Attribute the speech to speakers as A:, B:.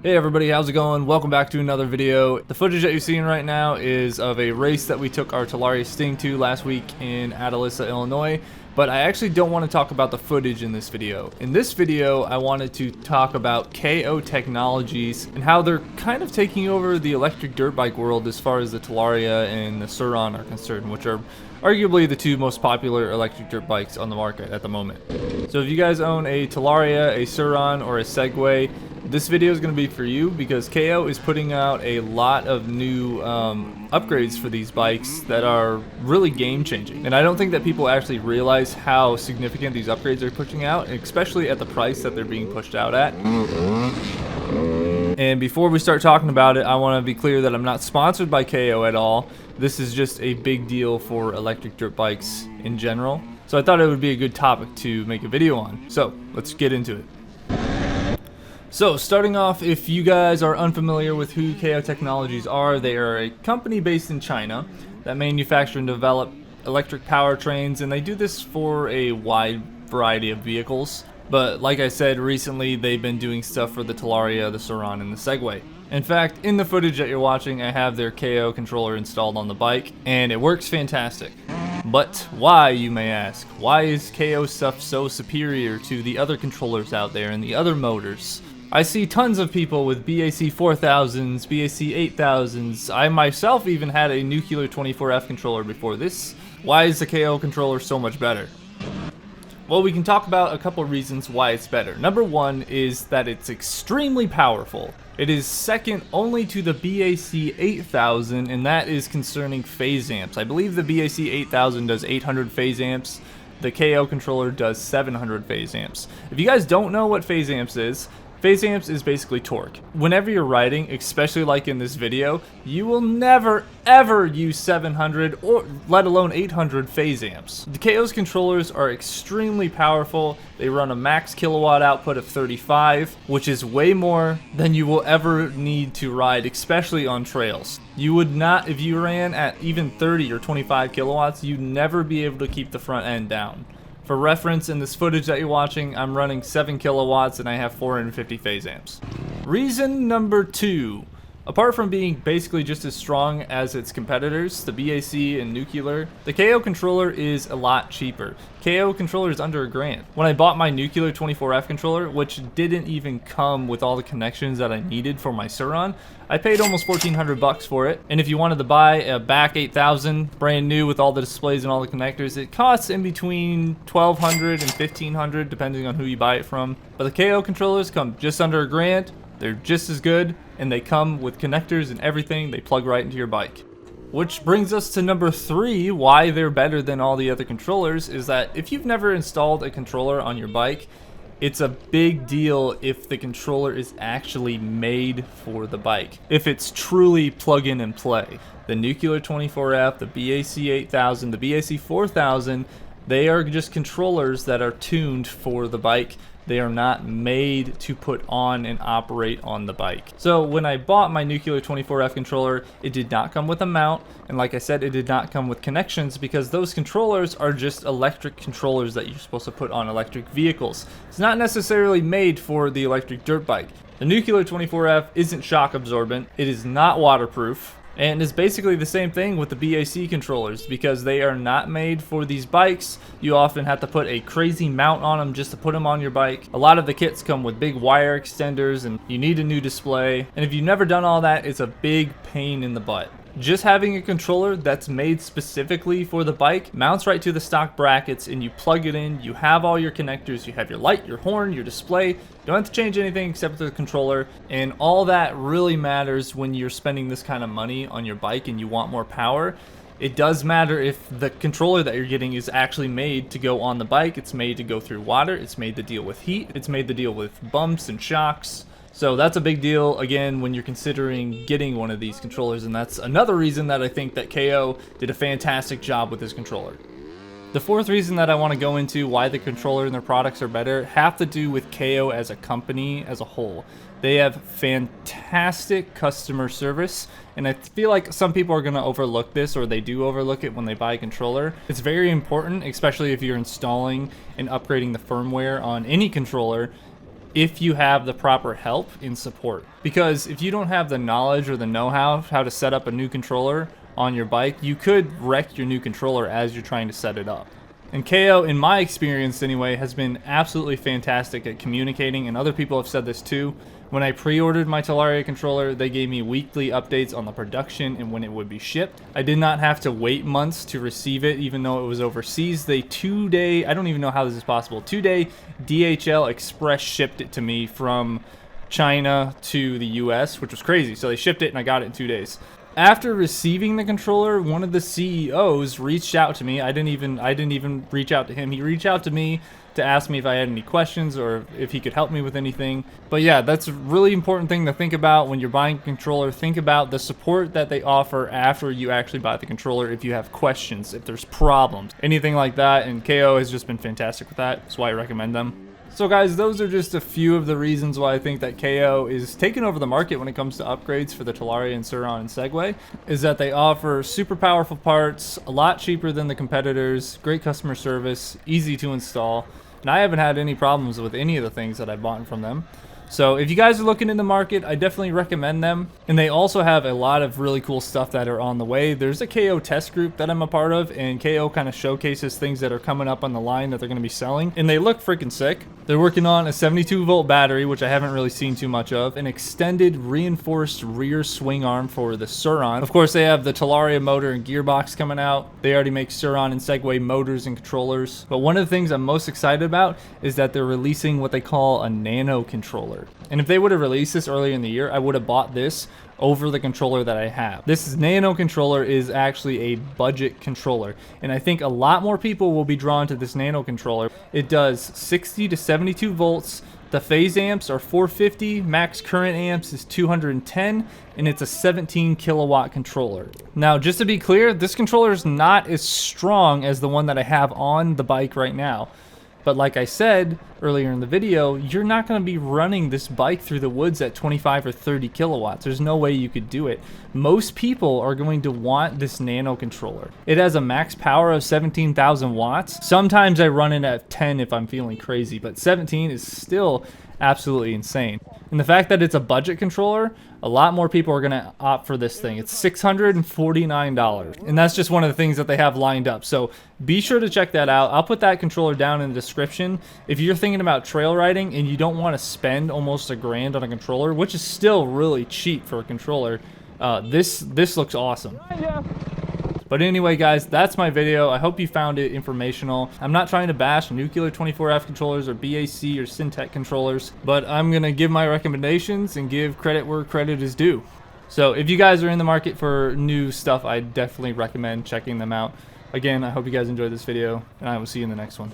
A: Hey everybody, how's it going? Welcome back to another video. The footage that you're seeing right now is of a race that we took our Talaria Sting to last week in Atalissa, Illinois. But I actually don't want to talk about the footage in this video. In this video, I wanted to talk about KO Technologies and how they're kind of taking over the electric dirt bike world as far as the Talaria and the Sur-Ron are concerned, which are arguably the two most popular electric dirt bikes on the market at the moment. So if you guys own a Talaria, a Sur-Ron, or a Segway, this video is going to be for you because KO is putting out a lot of new upgrades for these bikes that are really game changing. And I don't think that people actually realize how significant these upgrades are pushing out, especially at the price that they're being pushed out at. And before we start talking about it, I want to be clear that I'm not sponsored by KO at all. This is just a big deal for electric dirt bikes in general. So I thought it would be a good topic to make a video on. So let's get into it. So starting off, if you guys are unfamiliar with who KO Technologies are, they are a company based in China that manufacture and develop electric powertrains, and they do this for a wide variety of vehicles. But like I said, recently they've been doing stuff for the Talaria, the Sur-Ron, and the Segway. In fact, in the footage that you're watching, I have their KO controller installed on the bike, and it works fantastic. But why, you may ask? Why is KO stuff so superior to the other controllers out there and the other motors? I see tons of people with BAC4000s, BAC8000s. I myself even had a Nuclear 24F controller before this. Why is the KO controller so much better? Well, we can talk about a couple reasons why it's better. Number one is that it's extremely powerful. It is second only to the BAC8000, and that is concerning phase amps. I believe the BAC8000 does 800 phase amps. The KO controller does 700 phase amps. If you guys don't know what phase amps is basically torque. Whenever you're riding, especially like in this video, you will never ever use 700 or let alone 800 phase amps. The KO's controllers are extremely powerful. They run a max kilowatt output of 35, which is way more than you will ever need to ride, especially on trails. You would not, if you ran at even 30 or 25 kilowatts, you'd never be able to keep the front end down. For reference, in this footage that you're watching, I'm running 7 kilowatts and I have 450 phase amps. Reason number two. Apart from being basically just as strong as its competitors, the BAC and Nuclear, the KO controller is a lot cheaper. KO controller is under $1,000. When I bought my Nuclear 24F controller, which didn't even come with all the connections that I needed for my Sur-Ron, I paid almost 1,400 bucks for it. And if you wanted to buy a BAC8000 brand new with all the displays and all the connectors, it costs in between 1,200 and 1,500 depending on who you buy it from. But the KO controllers come just under $1,000. They're just as good, and they come with connectors and everything. They plug right into your bike. Which brings us to number three, why they're better than all the other controllers, is that if you've never installed a controller on your bike, it's a big deal if the controller is actually made for the bike. If it's truly plug in and play. The Nuclear 24F, the BAC8000, the BAC4000, they are just controllers that are tuned for the bike. They are not made to put on and operate on the bike. So when I bought my Nuclear 24F controller, it did not come with a mount, and like I said, it did not come with connections because those controllers are just electric controllers that you're supposed to put on electric vehicles. It's not necessarily made for the electric dirt bike. The Nuclear 24F isn't shock absorbent, it is not waterproof, and it's basically the same thing with the BAC controllers because they are not made for these bikes. You often have to put a crazy mount on them just to put them on your bike. A lot of the kits come with big wire extenders and you need a new display. And if you've never done all that, it's a big pain in the butt. Just having a controller that's made specifically for the bike mounts right to the stock brackets and you plug it in, you have all your connectors, you have your light, your horn, your display. You don't have to change anything except the controller, and all that really matters when you're spending this kind of money on your bike and you want more power. It does matter if the controller that you're getting is actually made to go on the bike, it's made to go through water, it's made to deal with heat, it's made to deal with bumps and shocks. So that's a big deal, again, when you're considering getting one of these controllers, and that's another reason that I think that KO did a fantastic job with this controller. The fourth reason that I want to go into why the controller and their products are better have to do with KO as a company as a whole. They have fantastic customer service, and I feel like some people are going to overlook this, or they do overlook it when they buy a controller. It's very important, especially if you're installing and upgrading the firmware on any controller. if you have the proper help in support. Because if you don't have the knowledge or the know-how to set up a new controller on your bike, you could wreck your new controller as you're trying to set it up. And KO, in my experience anyway, has been absolutely fantastic at communicating, and other people have said this too. When I pre-ordered my Talaria controller, they gave me weekly updates on the production and when it would be shipped. I did not have to wait months to receive it, even though it was overseas. They 2-day, I don't even know how this is possible, 2-day DHL Express shipped it to me from China to the US, which was crazy. So they shipped it and I got it in 2 days. After receiving the controller, one of the CEOs reached out to me. I didn't even reach out to him. He reached out to me to ask me if I had any questions or if he could help me with anything. But yeah, that's a really important thing to think about when you're buying a controller. Think about the support that they offer after you actually buy the controller if you have questions, if there's problems, anything like that. And KO has just been fantastic with that. That's why I recommend them. So guys, those are just a few of the reasons why I think that KO is taking over the market when it comes to upgrades for the Talaria and Sur-Ron and Segway, is that they offer super powerful parts, a lot cheaper than the competitors, great customer service, easy to install, and I haven't had any problems with any of the things that I've bought from them. So if you guys are looking in the market, I definitely recommend them. And they also have a lot of really cool stuff that are on the way. There's a KO test group that I'm a part of, and KO kind of showcases things that are coming up on the line that they're going to be selling. And they look freaking sick. They're working on a 72-volt battery, which I haven't really seen too much of, an extended reinforced rear swing arm for the Sur-Ron. Of course, they have the Talaria motor and gearbox coming out. They already make Sur-Ron and Segway motors and controllers. But one of the things I'm most excited about is that they're releasing what they call a nano controller. And if they would have released this earlier in the year, I would have bought this over the controller that I have. This nano controller is actually a budget controller, and I think a lot more people will be drawn to this nano controller. It does 60 to 72 volts. The phase amps are 450, max current amps is 210, and it's a 17 kilowatt controller. Now, just to be clear, this controller is not as strong as the one that I have on the bike right now. But like I said earlier in the video, you're not going to be running this bike through the woods at 25 or 30 kilowatts. There's no way you could do it. Most people are going to want this nano controller. It has a max power of 17,000 watts. Sometimes I run it at 10 if I'm feeling crazy, but 17 is still absolutely insane. And the fact that it's a budget controller, a lot more people are going to opt for this thing. It's $649, and that's just one of the things that they have lined up. So be sure to check that out. I'll put that controller down in the description. If you're thinking about trail riding and you don't want to spend almost $1,000 on a controller, which is still really cheap for a controller, this looks awesome. But anyway, guys, that's my video. I hope you found it informational. I'm not trying to bash Nuclear 24F controllers or BAC or Syntec controllers, but I'm going to give my recommendations and give credit where credit is due. So if you guys are in the market for new stuff, I definitely recommend checking them out. Again, I hope you guys enjoyed this video, and I will see you in the next one.